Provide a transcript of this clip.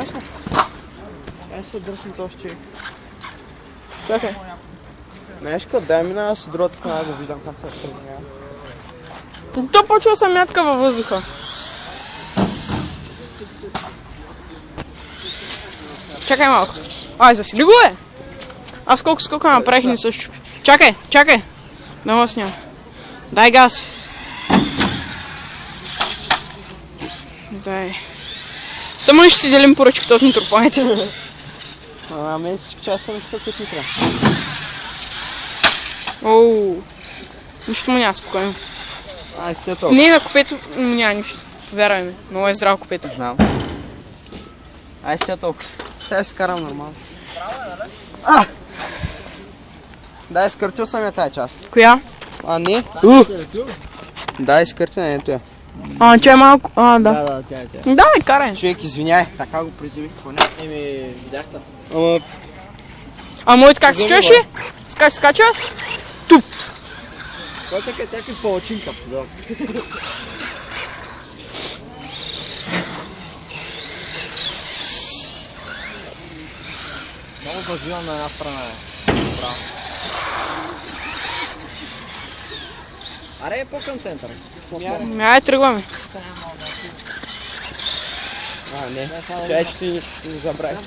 Конечно. Ай се дръсна този човек. Чакай. Знаеш къде минава с другата страна да виждам как се разпределява. То почва са мятка във въздуха. Чакай малко. Ай, засили го е! Аз скока направих не се щупи. Чакай! Да ме сняма. Дай газ. Дай. Тъмън ще си делим поръчката от нитропоните. Мен всички часа не стъпят нитра. Оу. Нищо му няма спокойно. Ай, сте толкова. Не, на копето му няма нищо. Вярвай ми. Много е здраво копето. Знам. Ай, сте толкова. Сега си карам нормално. А! Да, изкъртил съм я тая част. Коя? А, не? Да, изкъртил не е. Че е малко. Да. Да, тя. Да, ме карай. Човек, извиняй, така го приземих поне. Видяхте? Ама, А моят как се чуеше? Скача? Туп. Кой така всякакви палачинка? Много възвивам на една страна. Браво. Аре е по-към центъра. Айде тръгваме. не. Чай, че ти забравих.